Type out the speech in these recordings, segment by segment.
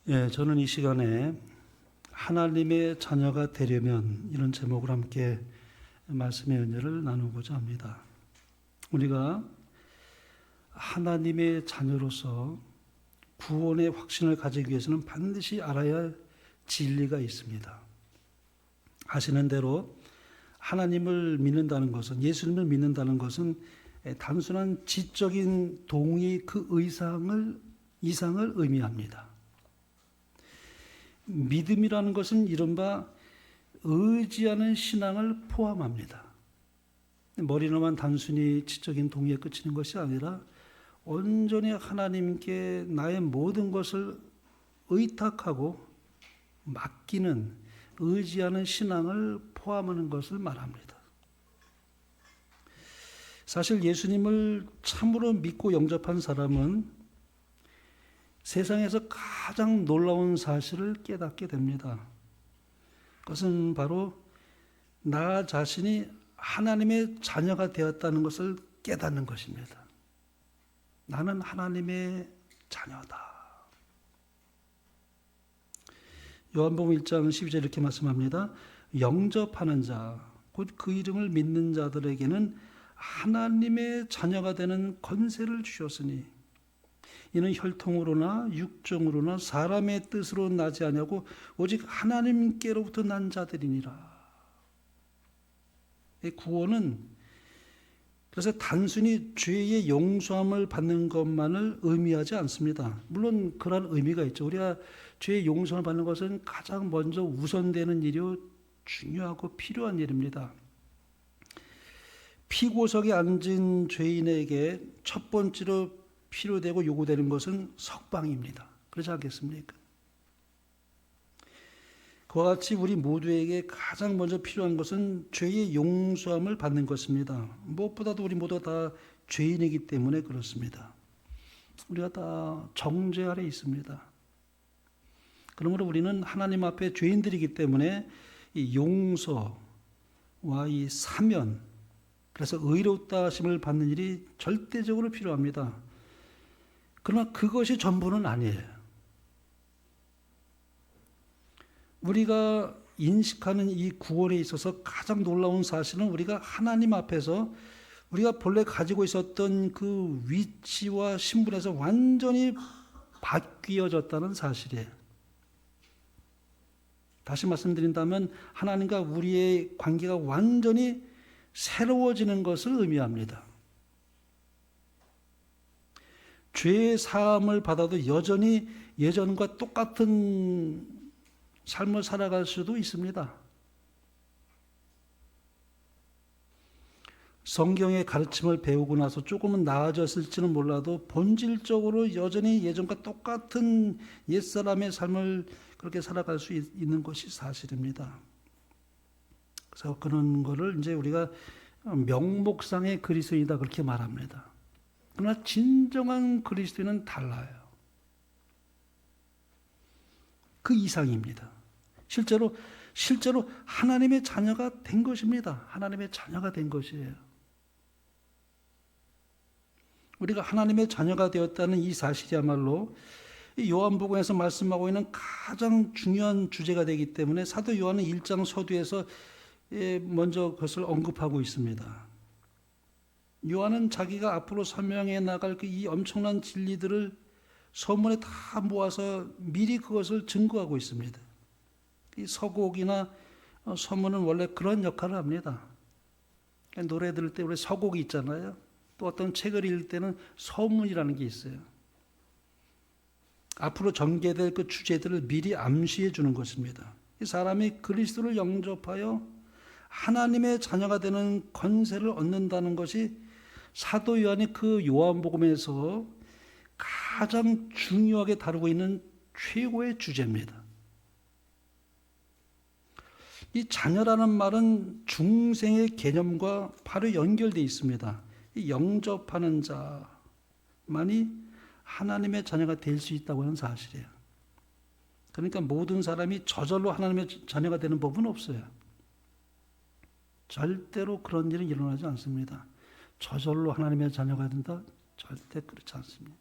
저는 이 시간에 하나님의 자녀가 되려면 이런 제목을 함께 말씀의 은혜를 나누고자 합니다. 우리가 하나님의 자녀로서 구원의 확신을 가지기 위해서는 반드시 알아야 할 진리가 있습니다. 아시는 대로 하나님을 믿는다는 것은, 예수님을 믿는다는 것은 단순한 지적인 동의 그 이상을 의미합니다. 믿음이라는 것은 이른바 의지하는 신앙을 포함합니다. 머리로만 단순히 지적인 동의에 그치는 것이 아니라 온전히 하나님께 나의 모든 것을 의탁하고 맡기는, 의지하는 신앙을 포함하는 것을 말합니다. 사실 예수님을 참으로 믿고 영접한 사람은 세상에서 가장 놀라운 사실을 깨닫게 됩니다. 그것은 바로 나 자신이 하나님의 자녀가 되었다는 것을 깨닫는 것입니다. 나는 하나님의 자녀다. 요한복음 1장 12절 이렇게 말씀합니다. 영접하는 자, 곧 그 이름을 믿는 자들에게는 하나님의 자녀가 되는 권세를 주셨으니 이는 혈통으로나 육정으로나 사람의 뜻으로 나지 아니하고 오직 하나님께로부터 난 자들이니라. 구원은 그래서 단순히 죄의 용서함을 받는 것만을 의미하지 않습니다. 물론 그런 의미가 있죠. 우리가 죄의 용서를 받는 것은 가장 먼저 우선되는 일이요 중요하고 필요한 일입니다. 피고석에 앉은 죄인에게 첫 번째로 필요되고 요구되는 것은 석방입니다. 그렇지 않겠습니까? 그와 같이 우리 모두에게 가장 먼저 필요한 것은 죄의 용서함을 받는 것입니다. 무엇보다도 우리 모두가 다 죄인이기 때문에 그렇습니다. 우리가 다 정죄 아래 있습니다. 그러므로 우리는 하나님 앞에 죄인들이기 때문에 이 용서와 이 사면, 그래서 의롭다 하심을 받는 일이 절대적으로 필요합니다. 그러나 그것이 전부는 아니에요. 우리가 인식하는 이 구원에 있어서 가장 놀라운 사실은 우리가 하나님 앞에서 우리가 본래 가지고 있었던 그 위치와 신분에서 완전히 바뀌어졌다는 사실이에요. 다시 말씀드린다면 하나님과 우리의 관계가 완전히 새로워지는 것을 의미합니다. 죄의 사함을 받아도 여전히 예전과 똑같은 삶을 살아갈 수도 있습니다. 성경의 가르침을 배우고 나서 조금은 나아졌을지는 몰라도 본질적으로 여전히 예전과 똑같은 옛사람의 삶을 그렇게 살아갈 수 있는 것이 사실입니다. 그래서 그런 거를 이제 우리가 명목상의 그리스도인이다 그렇게 말합니다. 그러나 진정한 그리스도인은 달라요. 그 이상입니다. 실제로 하나님의 자녀가 된 것입니다. 하나님의 자녀가 된 것이에요. 우리가 하나님의 자녀가 되었다는 이 사실이야말로 요한복음에서 말씀하고 있는 가장 중요한 주제가 되기 때문에 사도 요한은 1장 서두에서 먼저 그것을 언급하고 있습니다. 요한은 자기가 앞으로 설명해 나갈 이 엄청난 진리들을 서문에 다 모아서 미리 그것을 증거하고 있습니다. 이 서곡이나 서문은 원래 그런 역할을 합니다. 노래 들을 때 우리 서곡이 있잖아요. 또 어떤 책을 읽을 때는 서문이라는 게 있어요. 앞으로 전개될 그 주제들을 미리 암시해 주는 것입니다. 이 사람이 그리스도를 영접하여 하나님의 자녀가 되는 권세를 얻는다는 것이 사도 요한이 그 요한복음에서 가장 중요하게 다루고 있는 최고의 주제입니다. 이 자녀라는 말은 중생의 개념과 바로 연결되어 있습니다. 이 영접하는 자만이 하나님의 자녀가 될 수 있다고 하는 사실이에요. 그러니까 모든 사람이 저절로 하나님의 자녀가 되는 법은 없어요. 절대로 그런 일은 일어나지 않습니다. 저절로 하나님의 자녀가 된다? 절대 그렇지 않습니다.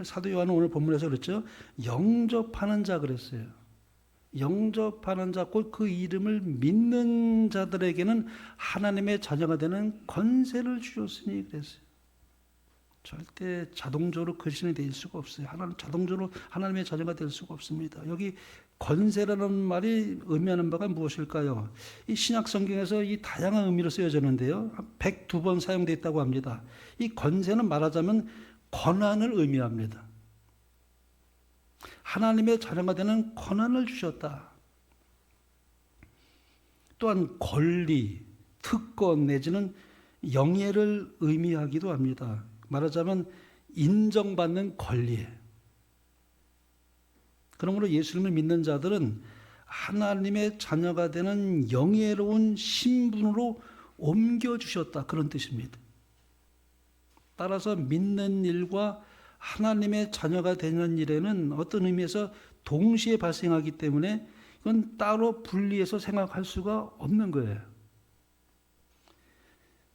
사도 요한은 오늘 본문에서 그랬죠. 영접하는 자 그랬어요. 영접하는 자, 곧 그 이름을 믿는 자들에게는 하나님의 자녀가 되는 권세를 주셨으니 그랬어요. 절대 자동적으로 그리스도인이 될 수가 없어요. 자동적으로 하나님의 자녀가 될 수가 없습니다. 여기 권세라는 말이 의미하는 바가 무엇일까요? 이 신약 성경에서 이 다양한 의미로 쓰여졌는데요. 102번 사용되어 있다고 합니다. 이 권세는 말하자면 권한을 의미합니다. 하나님의 자녀가 되는 권한을 주셨다. 또한 권리, 특권 내지는 영예를 의미하기도 합니다. 말하자면 인정받는 권리. 그러므로 예수님을 믿는 자들은 하나님의 자녀가 되는 영예로운 신분으로 옮겨주셨다. 그런 뜻입니다. 따라서 믿는 일과 하나님의 자녀가 되는 일에는 어떤 의미에서 동시에 발생하기 때문에 이건 따로 분리해서 생각할 수가 없는 거예요.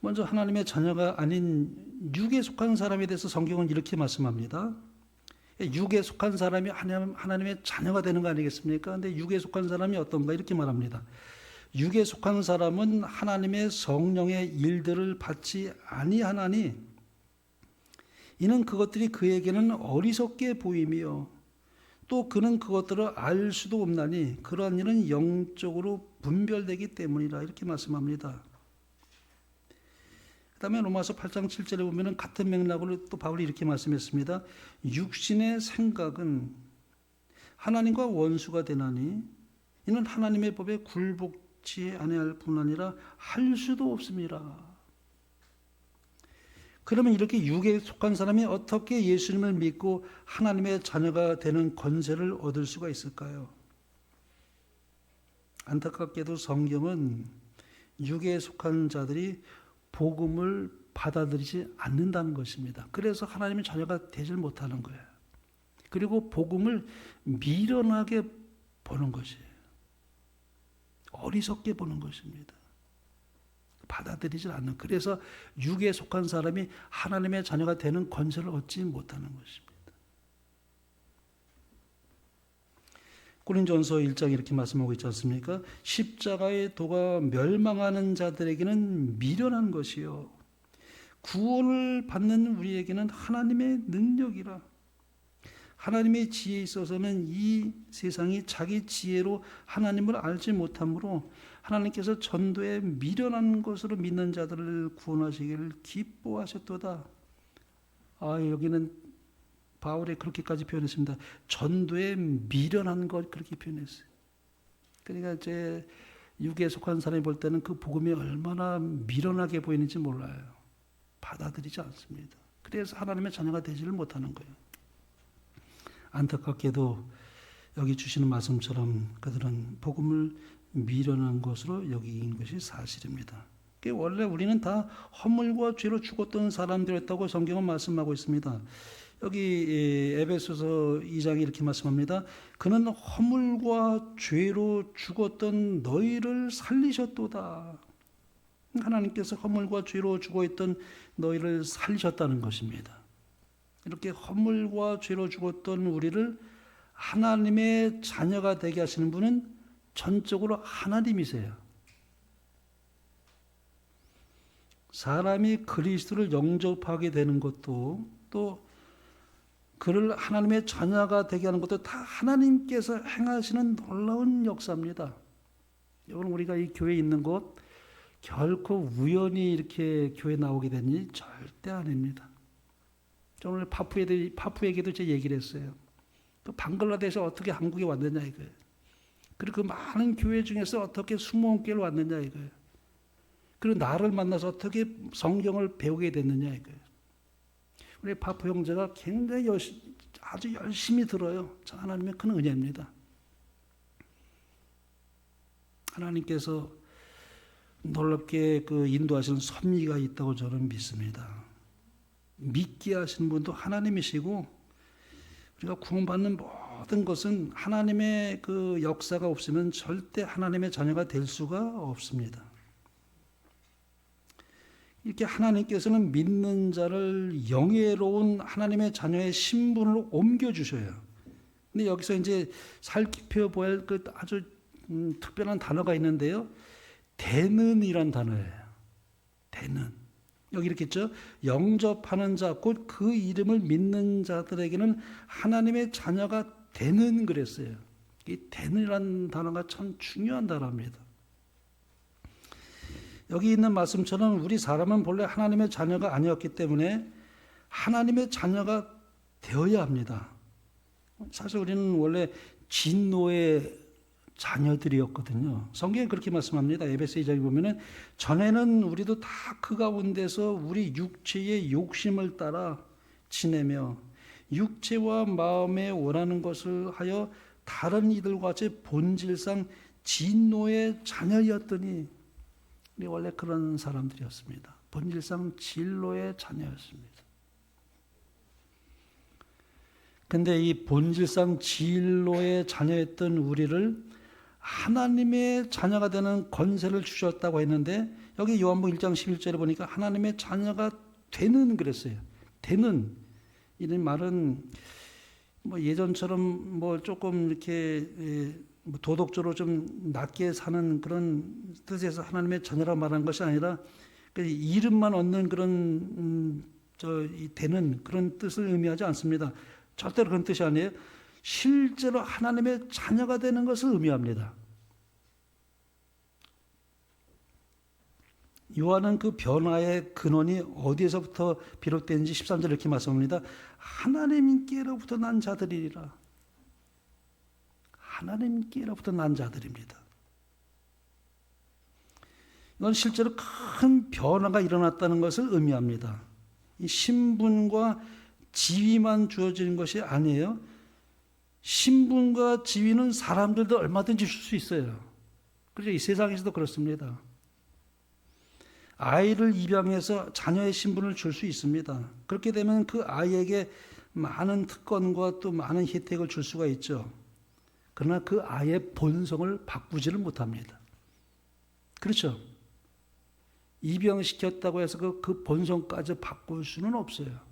먼저 하나님의 자녀가 아닌 육에 속한 사람에 대해서 성경은 이렇게 말씀합니다. 육에 속한 사람이 하나님의 자녀가 되는 거 아니겠습니까? 근데 육에 속한 사람이 어떤가 이렇게 말합니다. 육에 속한 사람은 하나님의 성령의 일들을 받지 아니하나니 이는 그것들이 그에게는 어리석게 보이며 또 그는 그것들을 알 수도 없나니 그러한 일은 영적으로 분별되기 때문이라 이렇게 말씀합니다. 그 다음에 로마서 8장 7절에 보면 같은 맥락으로 또 바울이 이렇게 말씀했습니다. 육신의 생각은 하나님과 원수가 되나니 이는 하나님의 법에 굴복치 아니할 뿐 아니라 할 수도 없습니다. 그러면 이렇게 육에 속한 사람이 어떻게 예수님을 믿고 하나님의 자녀가 되는 권세를 얻을 수가 있을까요? 안타깝게도 성경은 육에 속한 자들이 복음을 받아들이지 않는다는 것입니다. 그래서 하나님의 자녀가 되지 못하는 거예요. 그리고 복음을 미련하게 보는 것이에요. 어리석게 보는 것입니다. 받아들이지 않는. 그래서 육에 속한 사람이 하나님의 자녀가 되는 권세를 얻지 못하는 것입니다. 고린도전서 1장 이렇게 말씀하고 있지 않습니까? 십자가의 도가 멸망하는 자들에게는 미련한 것이요 구원을 받는 우리에게는 하나님의 능력이라. 하나님의 지혜에 있어서는 이 세상이 자기 지혜로 하나님을 알지 못하므로 하나님께서 전도에 미련한 것으로 믿는 자들을 구원하시기를 기뻐하셨도다. 여기는 바울이 그렇게까지 표현했습니다. 전도에 미련한 것 그렇게 표현했어요. 그러니까 제 육에 속한 사람이 볼 때는 그 복음이 얼마나 미련하게 보이는지 몰라요. 받아들이지 않습니다. 그래서 하나님의 자녀가 되지를 못하는 거예요. 안타깝게도 여기 주시는 말씀처럼 그들은 복음을 미련한 것으로 여긴 것이 사실입니다. 원래 우리는 다 허물과 죄로 죽었던 사람들이었다고 성경은 말씀하고 있습니다. 여기 에베소서 2장이 이렇게 말씀합니다. 그는 허물과 죄로 죽었던 너희를 살리셨도다. 하나님께서 허물과 죄로 죽어있던 너희를 살리셨다는 것입니다. 이렇게 허물과 죄로 죽었던 우리를 하나님의 자녀가 되게 하시는 분은 전적으로 하나님이세요. 사람이 그리스도를 영접하게 되는 것도 또 그를 하나님의 자녀가 되게 하는 것도 다 하나님께서 행하시는 놀라운 역사입니다. 여러분, 우리가 이 교회에 있는 것 결코 우연히 이렇게 교회에 나오게 된 일이 절대 아닙니다. 저 오늘 파푸에게도 제 얘기를 했어요. 그 방글라데시에서 어떻게 한국에 왔느냐 이거예요. 그리고 그 많은 교회 중에서 어떻게 수목원교회를 왔느냐 이거예요. 그리고 나를 만나서 어떻게 성경을 배우게 됐느냐 이거예요. 우리 파푸 형제가 굉장히 아주 열심히 들어요. 저 하나님의 큰 은혜입니다. 하나님께서 놀랍게 그 인도하시는 섭리가 있다고 저는 믿습니다. 믿게 하시는 분도 하나님이시고 우리가 구원받는 모든 것은 하나님의 그 역사가 없으면 절대 하나님의 자녀가 될 수가 없습니다. 이렇게 하나님께서는 믿는 자를 영예로운 하나님의 자녀의 신분으로 옮겨주셔요. 근데 여기서 이제 살펴보아야 할 그 아주 특별한 단어가 있는데요. 되는이란 단어예요. 되는. 여기 이렇게 있죠. 영접하는 자, 곧 그 이름을 믿는 자들에게는 하나님의 자녀가 되는 그랬어요. 이 되는이라는 단어가 참 중요한 단어입니다. 여기 있는 말씀처럼 우리 사람은 본래 하나님의 자녀가 아니었기 때문에 하나님의 자녀가 되어야 합니다. 사실 우리는 원래 진노의 자녀들이었거든요. 성경에 그렇게 말씀합니다. 에베소 2장에 보면은 전에는 우리도 다 그 가운데서 우리 육체의 욕심을 따라 지내며 육체와 마음에 원하는 것을 하여 다른 이들과 같이 본질상 진노의 자녀였더니 우리 원래 그런 사람들이었습니다. 본질상 진노의 자녀였습니다. 근데 이 본질상 진노의 자녀였던 우리를 하나님의 자녀가 되는 권세를 주셨다고 했는데 여기 요한복음 1장 11절에 보니까 하나님의 자녀가 되는 그랬어요. 되는 이런 말은 뭐 예전처럼 뭐 조금 이렇게 도덕적으로 좀 낮게 사는 그런 뜻에서 하나님의 자녀라고 말하는 것이 아니라 이름만 얻는 그런 되는 그런 뜻을 의미하지 않습니다. 절대로 그런 뜻이 아니에요. 실제로 하나님의 자녀가 되는 것을 의미합니다. 요한은 그 변화의 근원이 어디에서부터 비롯되는지 13절 이렇게 말씀합니다. 하나님께로부터 난 자들이라. 하나님께로부터 난 자들입니다. 이건 실제로 큰 변화가 일어났다는 것을 의미합니다. 이 신분과 지위만 주어지는 것이 아니에요. 신분과 지위는 사람들도 얼마든지 줄 수 있어요. 그래서 이 세상에서도 그렇습니다. 아이를 입양해서 자녀의 신분을 줄 수 있습니다. 그렇게 되면 그 아이에게 많은 특권과 또 많은 혜택을 줄 수가 있죠. 그러나 그 아이의 본성을 바꾸지를 못합니다. 그렇죠? 입양시켰다고 해서 그 본성까지 바꿀 수는 없어요.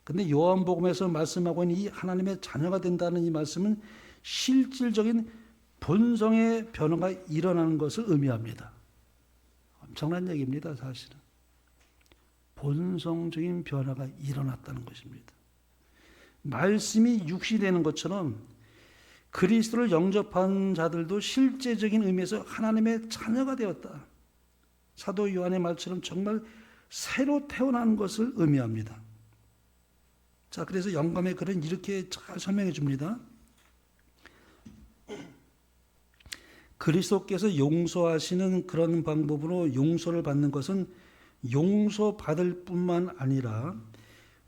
근데 요한복음에서 말씀하고 있는 이 하나님의 자녀가 된다는 이 말씀은 실질적인 본성의 변화가 일어나는 것을 의미합니다. 엄청난 얘기입니다, 사실은. 본성적인 변화가 일어났다는 것입니다. 말씀이 육시되는 것처럼 그리스도를 영접한 자들도 실제적인 의미에서 하나님의 자녀가 되었다. 사도 요한의 말처럼 정말 새로 태어난 것을 의미합니다. 자, 그래서 영감의 글은 이렇게 잘 설명해 줍니다. 그리스도께서 용서하시는 그런 방법으로 용서를 받는 것은 용서받을 뿐만 아니라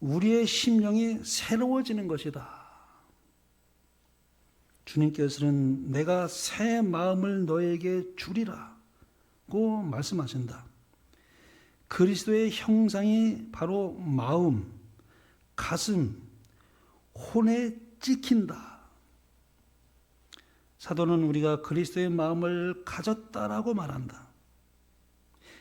우리의 심령이 새로워지는 것이다. 주님께서는 내가 새 마음을 너에게 주리라고 말씀하신다. 그리스도의 형상이 바로 마음, 가슴, 혼에 찍힌다. 사도는 우리가 그리스도의 마음을 가졌다라고 말한다.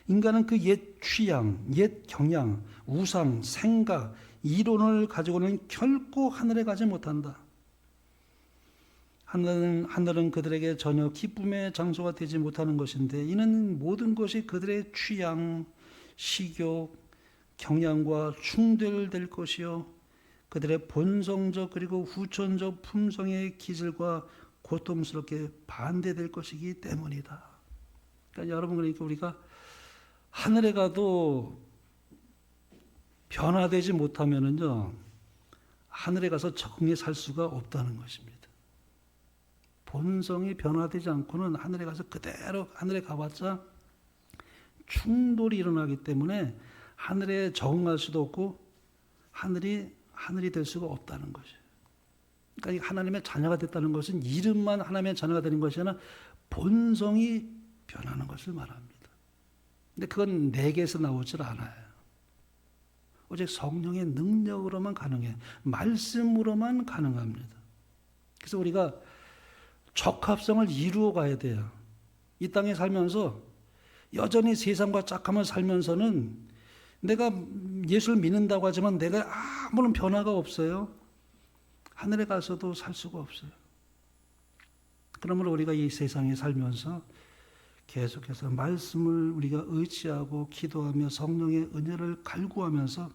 인간은 그 옛 취향, 옛 경향, 우상, 생각, 이론을 가지고는 결코 하늘에 가지 못한다. 하늘은 그들에게 전혀 기쁨의 장소가 되지 못하는 것인데 이는 모든 것이 그들의 취향, 식욕, 경향과 충돌될 것이요 그들의 본성적 그리고 후천적 품성의 기질과 고통스럽게 반대될 것이기 때문이다. 그러니까 여러분, 그러니까 우리가 하늘에 가도 변화되지 못하면은요 하늘에 가서 적응해 살 수가 없다는 것입니다. 본성이 변화되지 않고는 하늘에 가서 그대로 하늘에 가봤자 충돌이 일어나기 때문에 하늘에 적응할 수도 없고 하늘이 될 수가 없다는 것이에요. 그러니까 하나님의 자녀가 됐다는 것은 이름만 하나님의 자녀가 되는 것이 아니라 본성이 변하는 것을 말합니다. 근데 그건 내게서 나오질 않아요. 오직 성령의 능력으로만 가능해요. 말씀으로만 가능합니다. 그래서 우리가 적합성을 이루어 가야 돼요. 이 땅에 살면서 여전히 세상과 짝하며 살면서는 내가 예수를 믿는다고 하지만 내가 아무런 변화가 없어요. 하늘에 가서도 살 수가 없어요. 그러므로 우리가 이 세상에 살면서 계속해서 말씀을 우리가 의지하고 기도하며 성령의 은혜를 갈구하면서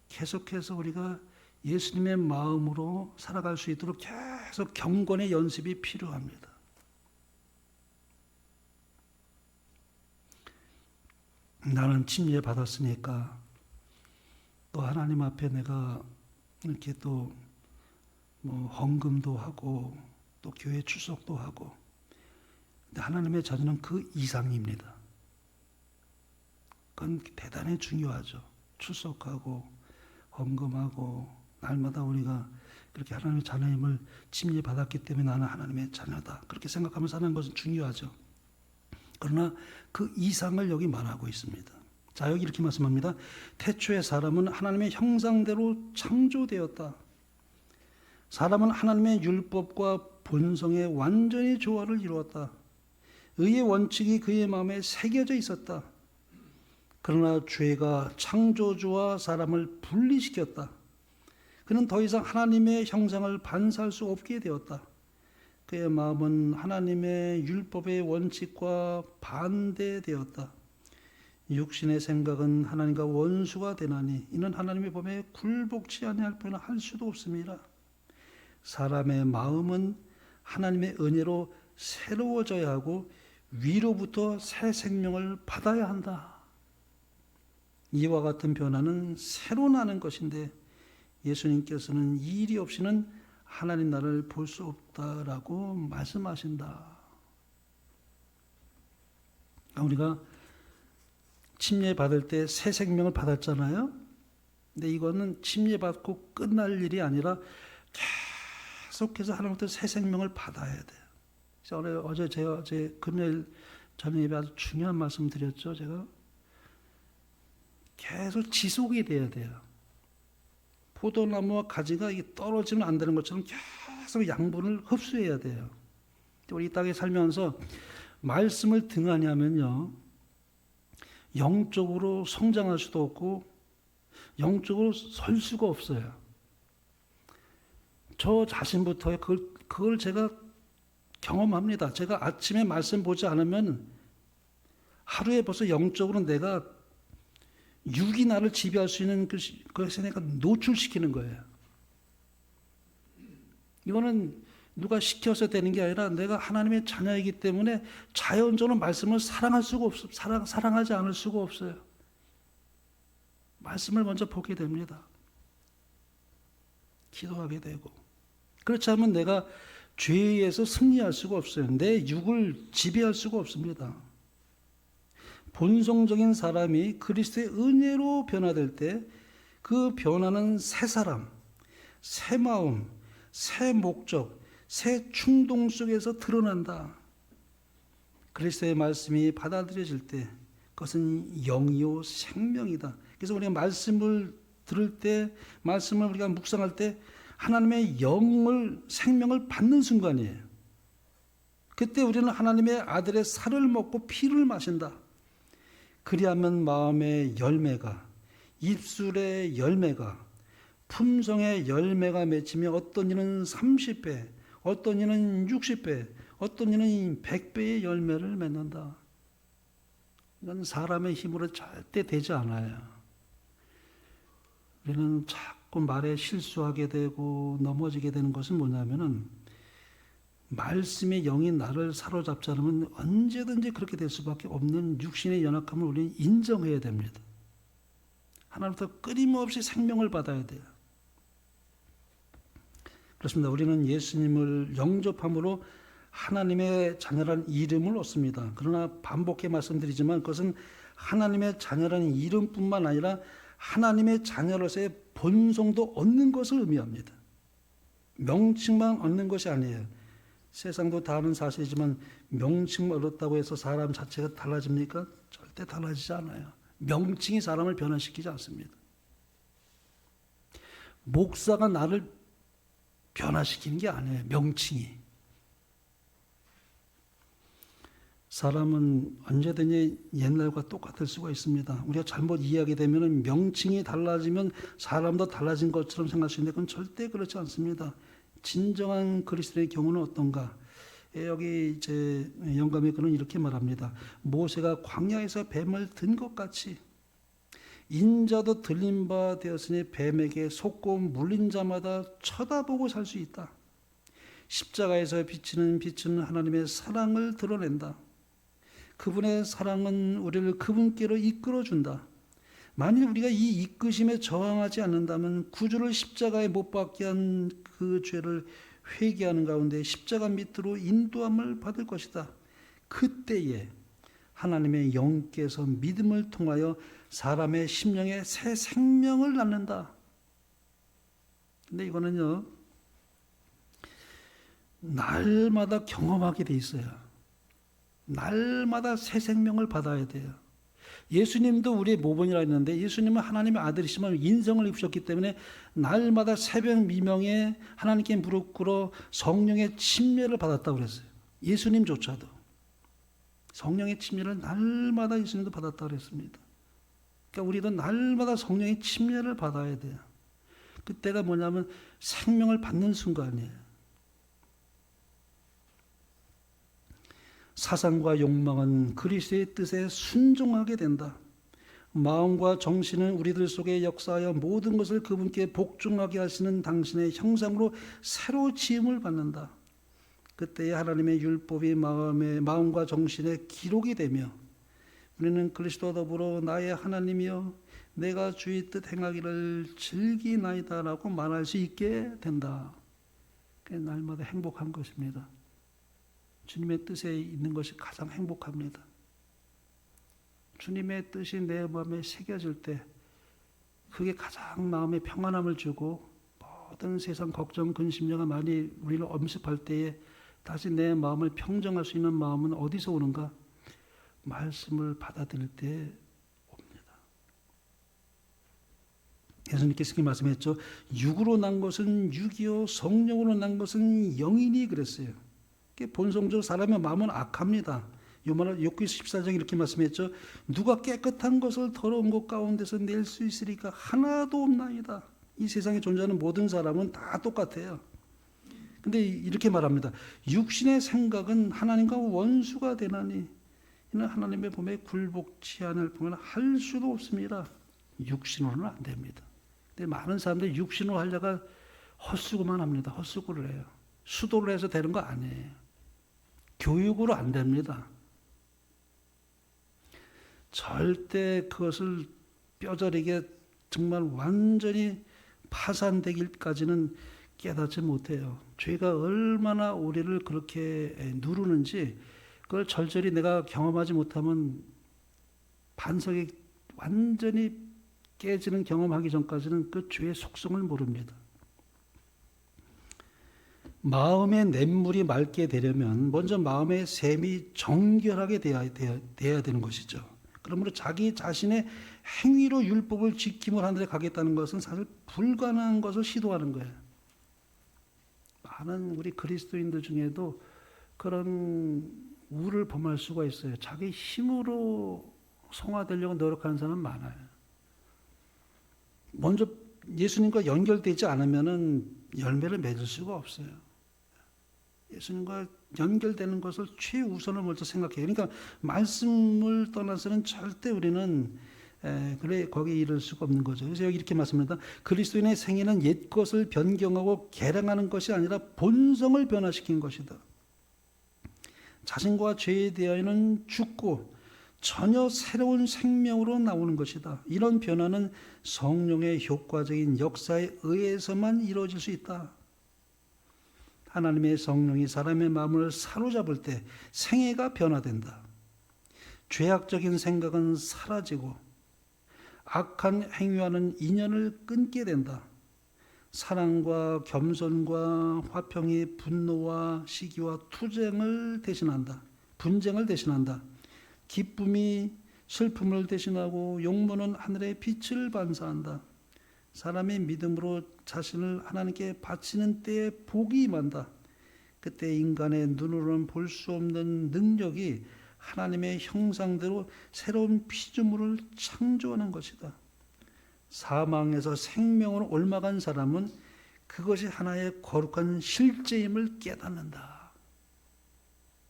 계속해서 우리가 예수님의 마음으로 살아갈 수 있도록 계속 경건의 연습이 필요합니다. 나는 침례 받았으니까 또 하나님 앞에 내가 이렇게 또 헌금도 하고 또 교회 출석도 하고, 근데 하나님의 자녀는 그 이상입니다. 그건 대단히 중요하죠. 출석하고 헌금하고 날마다 우리가 그렇게 하나님의 자녀임을 침례 받았기 때문에 나는 하나님의 자녀다, 그렇게 생각하면서 사는 것은 중요하죠. 그러나 그 이상을 여기 말하고 있습니다. 자, 여기 이렇게 말씀합니다. 태초에 사람은 하나님의 형상대로 창조되었다. 사람은 하나님의 율법과 본성의 완전히 조화를 이루었다. 의의 원칙이 그의 마음에 새겨져 있었다. 그러나 죄가 창조주와 사람을 분리시켰다. 그는 더 이상 하나님의 형상을 반사할 수 없게 되었다. 그의 마음은 하나님의 율법의 원칙과 반대되었다. 육신의 생각은 하나님과 원수가 되나니 이는 하나님의 법에 굴복치 아니할 뿐 할 수도 없습니다. 사람의 마음은 하나님의 은혜로 새로워져야 하고 위로부터 새 생명을 받아야 한다. 이와 같은 변화는 새로 나는 것인데 예수님께서는 이 일이 없이는 하나님 나라를 볼 수 없다라고 말씀하신다. 우리가 침례 받을 때 새 생명을 받았잖아요. 근데 이거는 침례 받고 끝날 일이 아니라 계속해서 하나님부터 새 생명을 받아야 돼요. 어제 제가 금요일 저녁 예배 아주 중요한 말씀 드렸죠. 제가 계속 지속이 돼야 돼요. 포도나무와 가지가 떨어지면 안 되는 것처럼 계속 양분을 흡수해야 돼요. 우리 이 땅에 살면서 말씀을 등한히 하면요, 영적으로 성장할 수도 없고 영적으로 설 수가 없어요. 저 자신부터 그걸 제가 경험합니다. 제가 아침에 말씀 보지 않으면 하루에 벌써 영적으로 내가 육이 나를 지배할 수 있는 그것에 내가 노출시키는 거예요. 이거는 누가 시켜서 되는 게 아니라 내가 하나님의 자녀이기 때문에 자연적으로 말씀을 사랑할 수가 없어. 사랑하지 않을 수가 없어요. 말씀을 먼저 보게 됩니다. 기도하게 되고. 그렇지 않으면 내가 죄에 의해서 승리할 수가 없어요. 내 육을 지배할 수가 없습니다. 본성적인 사람이 그리스도의 은혜로 변화될 때 그 변화는 새 사람, 새 마음, 새 목적, 새 충동 속에서 드러난다. 그리스도의 말씀이 받아들여질 때 그것은 영이요 생명이다. 그래서 우리가 말씀을 들을 때, 말씀을 우리가 묵상할 때 하나님의 생명을 받는 순간이에요. 그때 우리는 하나님의 아들의 살을 먹고 피를 마신다. 그리하면 마음의 열매가, 입술의 열매가, 품성의 열매가 맺히며 어떤 이는 30배, 어떤 이는 60배, 어떤 이는 100배의 열매를 맺는다. 이건 사람의 힘으로 절대 되지 않아요. 우리는 자꾸 말에 실수하게 되고 넘어지게 되는 것은 뭐냐면은 말씀의 영이 나를 사로잡지 않으면 언제든지 그렇게 될 수밖에 없는 육신의 연약함을 우리는 인정해야 됩니다. 하나님부터 끊임없이 생명을 받아야 돼요. 그렇습니다. 우리는 예수님을 영접함으로 하나님의 자녀라는 이름을 얻습니다. 그러나 반복해 말씀드리지만 그것은 하나님의 자녀라는 이름뿐만 아니라 하나님의 자녀로서의 본성도 얻는 것을 의미합니다. 명칭만 얻는 것이 아니에요. 세상도 다 아는 사실이지만 명칭만 얻었다고 해서 사람 자체가 달라집니까? 절대 달라지지 않아요. 명칭이 사람을 변화시키지 않습니다. 목사가 나를 변화시키는 게 아니에요. 명칭이. 사람은 언제든지 옛날과 똑같을 수가 있습니다. 우리가 잘못 이해하게 되면 명칭이 달라지면 사람도 달라진 것처럼 생각할 수 있는데 그건 절대 그렇지 않습니다. 진정한 그리스도의 경우는 어떤가? 여기 이제 영감의 글은 이렇게 말합니다. 모세가 광야에서 뱀을 든 것 같이 인자도 들린 바 되었으니 뱀에게 속고 물린 자마다 쳐다보고 살 수 있다. 십자가에서 비치는 빛은 하나님의 사랑을 드러낸다. 그분의 사랑은 우리를 그분께로 이끌어준다. 만일 우리가 이 이끄심에 저항하지 않는다면 구주를 십자가에 못 박게 한 그 죄를 회개하는 가운데 십자가 밑으로 인도함을 받을 것이다. 그때에 하나님의 영께서 믿음을 통하여 사람의 심령에 새 생명을 낳는다. 근데 이거는요, 날마다 경험하게 돼 있어요. 날마다 새 생명을 받아야 돼요. 예수님도 우리의 모본이라 했는데 예수님은 하나님의 아들이시면 인성을 입으셨기 때문에 날마다 새벽 미명에 하나님께 무릎 꿇어 성령의 침례를 받았다고 그랬어요. 예수님조차도 성령의 침례를 날마다 예수님도 받았다고 그랬습니다. 그러니까 우리도 날마다 성령의 침례를 받아야 돼요. 그때가 뭐냐면 생명을 받는 순간이에요. 사상과 욕망은 그리스도의 뜻에 순종하게 된다. 마음과 정신은 우리들 속에 역사하여 모든 것을 그분께 복종하게 하시는 당신의 형상으로 새로 지음을 받는다. 그때에 하나님의 율법이 마음과 정신에 기록이 되며 우리는 그리스도와 더불어 나의 하나님이여 내가 주의 뜻 행하기를 즐기나이다라고 말할 수 있게 된다. 그게 날마다 행복한 것입니다. 주님의 뜻에 있는 것이 가장 행복합니다. 주님의 뜻이 내 마음에 새겨질 때 그게 가장 마음에 평안함을 주고 모든 세상 걱정, 근심료가 많이 우리를 엄습할 때에 다시 내 마음을 평정할 수 있는 마음은 어디서 오는가? 말씀을 받아들일 때 옵니다. 예수님께서 이렇게 말씀했죠. 육으로 난 것은 육이요 성령으로 난 것은 영이니 그랬어요. 본성적으로 사람의 마음은 악합니다. 욥기 14장 이렇게 말씀했죠. 누가 깨끗한 것을 더러운 것 가운데서 낼 수 있으리까 하나도 없나이다. 이 세상에 존재하는 모든 사람은 다 똑같아요. 근데 이렇게 말합니다. 육신의 생각은 하나님과 원수가 되나니 이는 하나님의 법에 굴복치 않을 뿐만 할 수도 없습니다. 육신으로는 안 됩니다. 근데 많은 사람들이 육신으로 하려가 헛수고만 합니다. 헛수고를 해요. 수도를 해서 되는 거 아니에요. 교육으로 안 됩니다. 절대 그것을 뼈저리게 정말 완전히 파산되기까지는 깨닫지 못해요. 죄가 얼마나 우리를 그렇게 누르는지 그걸 절절히 내가 경험하지 못하면 반석이 완전히 깨지는 경험하기 전까지는 그 죄의 속성을 모릅니다. 마음의 냇물이 맑게 되려면 먼저 마음의 샘이 정결하게 돼야 되는 것이죠. 그러므로 자기 자신의 행위로 율법을 지킴을 하늘에 가겠다는 것은 사실 불가능한 것을 시도하는 거예요. 많은 우리 그리스도인들 중에도 그런 우를 범할 수가 있어요. 자기 힘으로 성화되려고 노력하는 사람 많아요. 먼저 예수님과 연결되지 않으면 열매를 맺을 수가 없어요. 예수님과 연결되는 것을 최우선을 먼저 생각해요. 그러니까 말씀을 떠나서는 절대 우리는 거기에 이를 수가 없는 거죠. 그래서 여기 이렇게 말씀합니다. 그리스도인의 생애는 옛 것을 변경하고 개량하는 것이 아니라 본성을 변화시킨 것이다. 자신과 죄에 대하여는 죽고 전혀 새로운 생명으로 나오는 것이다. 이런 변화는 성령의 효과적인 역사에 의해서만 이루어질 수 있다. 하나님의 성령이 사람의 마음을 사로잡을 때 생애가 변화된다. 죄악적인 생각은 사라지고 악한 행위와는 인연을 끊게 된다. 사랑과 겸손과 화평이 분노와 시기와 분쟁을 대신한다. 기쁨이 슬픔을 대신하고 용모는 하늘의 빛을 반사한다. 사람의 믿음으로 자신을 하나님께 바치는 때에 복이 임한다. 그때 인간의 눈으로는 볼 수 없는 능력이 하나님의 형상대로 새로운 피조물을 창조하는 것이다. 사망에서 생명으로 옮아간 사람은 그것이 하나의 거룩한 실제임을 깨닫는다.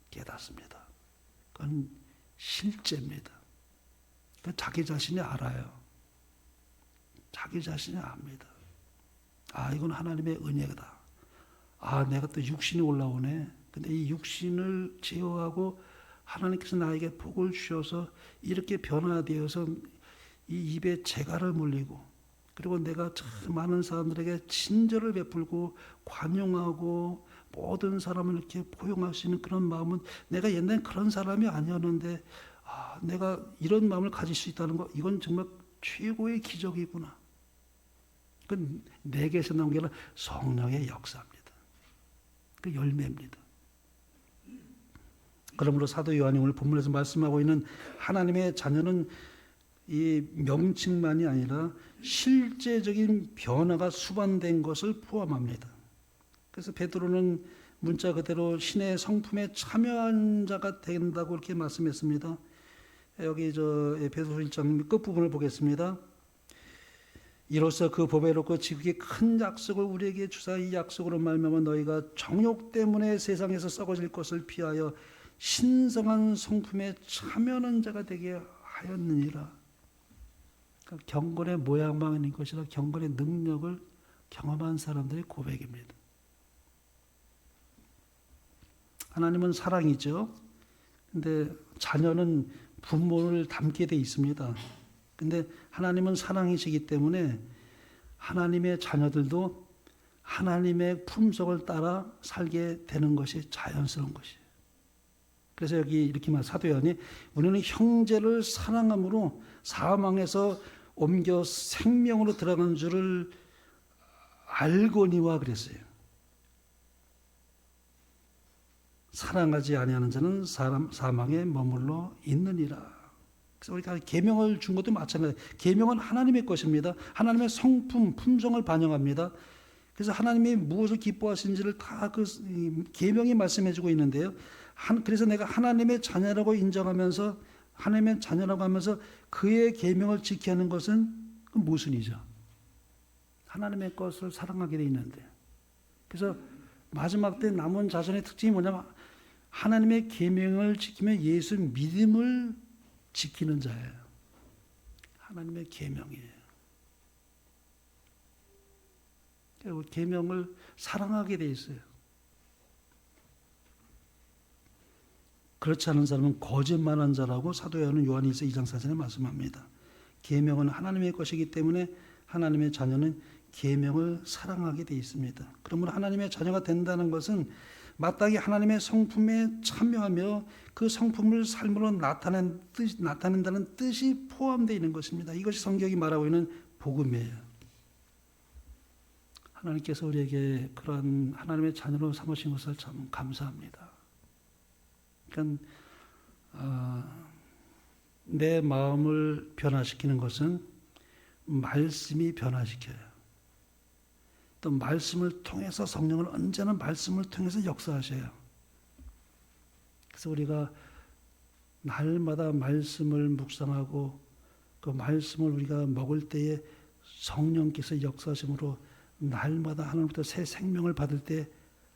깨닫습니다. 그건 실제입니다. 자기 자신이 알아요. 자기 자신이 압니다. 아, 이건 하나님의 은혜다. 아, 내가 또 육신이 올라오네. 근데 이 육신을 제어하고 하나님께서 나에게 복을 주셔서 이렇게 변화되어서 이 입에 재갈을 물리고, 그리고 내가 참 많은 사람들에게 친절을 베풀고 관용하고 모든 사람을 이렇게 포용할 수 있는 그런 마음은, 내가 옛날엔 그런 사람이 아니었는데 아, 내가 이런 마음을 가질 수 있다는 거, 이건 정말 최고의 기적이구나. 그건 내게서 나온 게 아니라 성령의 역사입니다. 그 열매입니다. 그러므로 사도 요한이 오늘 본문에서 말씀하고 있는 하나님의 자녀는 이 명칭만이 아니라 실제적인 변화가 수반된 것을 포함합니다. 그래서 베드로는 문자 그대로 신의 성품에 참여한 자가 된다고 이렇게 말씀했습니다. 여기 에베소서 1장 끝부분을 보겠습니다. 이로써 그 보배롭고 지극히 큰 약속을 우리에게 주사 이 약속으로 말미암아 너희가 정욕 때문에 세상에서 썩어질 것을 피하여 신성한 성품에 참여하는 자가 되게 하였느니라. 그러니까 경건의 모양만 있는 것이라 경건의 능력을 경험한 사람들의 고백입니다. 하나님은 사랑이죠. 근데 자녀는 부모를 닮게 돼 있습니다. 근데 하나님은 사랑이시기 때문에 하나님의 자녀들도 하나님의 품속을 따라 살게 되는 것이 자연스러운 것이에요. 그래서 여기 이렇게 말 사도 요한이 우리는 형제를 사랑함으로 사망에서 옮겨 생명으로 들어간 줄을 알거니와 그랬어요. 사랑하지 아니하는 자는 사망에 머물러 있느니라. 그래서 우리가 계명을 준 것도 마찬가지예요. 계명은 하나님의 것입니다. 하나님의 성품, 품성을 반영합니다. 그래서 하나님이 무엇을 기뻐하시는지를 다 그 계명이 말씀해주고 있는데요. 그래서 내가 하나님의 자녀라고 인정하면서 하나님의 자녀라고 하면서 그의 계명을 지켜야 하는 것은 그 모순이죠. 하나님의 것을 사랑하게 돼 있는데, 그래서 마지막 때 남은 자손의 특징이 뭐냐면 하나님의 계명을 지키며 예수 믿음을 지키는 자예요. 하나님의 계명이에요. 계명을 사랑하게 돼 있어요. 그렇지 않은 사람은 거짓말한 자라고 사도 요한일서 2장 4절에 말씀합니다. 계명은 하나님의 것이기 때문에 하나님의 자녀는 계명을 사랑하게 돼 있습니다. 그러므로 하나님의 자녀가 된다는 것은 마땅히 하나님의 성품에 참여하며 그 성품을 삶으로 나타낸다는 뜻이 포함되어 있는 것입니다. 이것이 성경이 말하고 있는 복음이에요. 하나님께서 우리에게 그런 하나님의 자녀로 삼으신 것을 참 감사합니다. 그러니까 내 마음을 변화시키는 것은 말씀이 변화시켜요. 또 말씀을 통해서 성령은 언제나 말씀을 통해서 역사하셔요. 그래서 우리가 날마다 말씀을 묵상하고 그 말씀을 우리가 먹을 때에 성령께서 역사하심으로 날마다 하나님부터 새 생명을 받을 때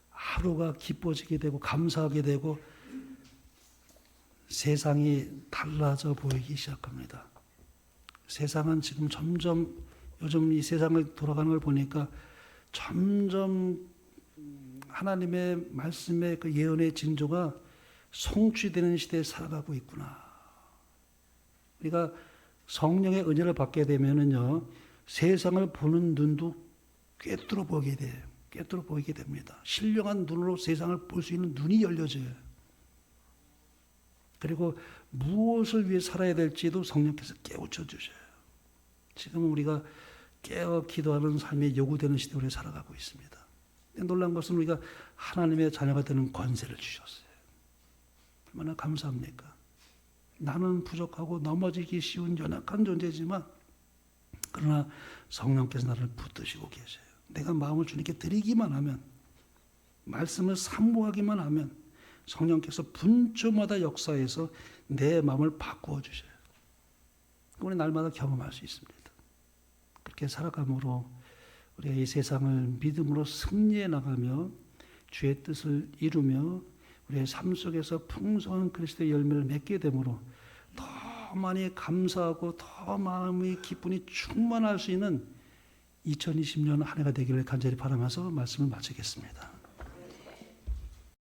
하루가 기뻐지게 되고 감사하게 되고 세상이 달라져 보이기 시작합니다. 세상은 지금 점점 요즘 이 세상을 돌아가는 걸 보니까 점점 하나님의 말씀의 그 예언의 징조가 성취되는 시대에 살아가고 있구나. 우리가 성령의 은혜를 받게 되면은요, 세상을 보는 눈도 꿰뚫어 보게 돼요. 꿰뚫어 보이게 됩니다. 신령한 눈으로 세상을 볼 수 있는 눈이 열려져요. 그리고 무엇을 위해 살아야 될지도 성령께서 깨우쳐 주셔요. 지금 우리가 깨어 기도하는 삶이 요구되는 시대에 우리가 살아가고 있습니다. 놀라운 것은 우리가 하나님의 자녀가 되는 권세를 주셨어요. 얼마나 감사합니까? 나는 부족하고 넘어지기 쉬운 연약한 존재지만 그러나 성령께서 나를 붙드시고 계셔요. 내가 마음을 주님께 드리기만 하면, 말씀을 사모하기만 하면, 성령께서 분초마다 역사해서 내 마음을 바꾸어 주셔요. 우리 날마다 경험할 수 있습니다. 그렇게 살아감으로 우리가 이 세상을 믿음으로 승리해 나가며 주의 뜻을 이루며 우리의 삶 속에서 풍성한 그리스도의 열매를 맺게 되므로 더 많이 감사하고 더 마음의 기쁨이 충만할 수 있는 2020년 한 해가 되기를 간절히 바라면서 말씀을 마치겠습니다.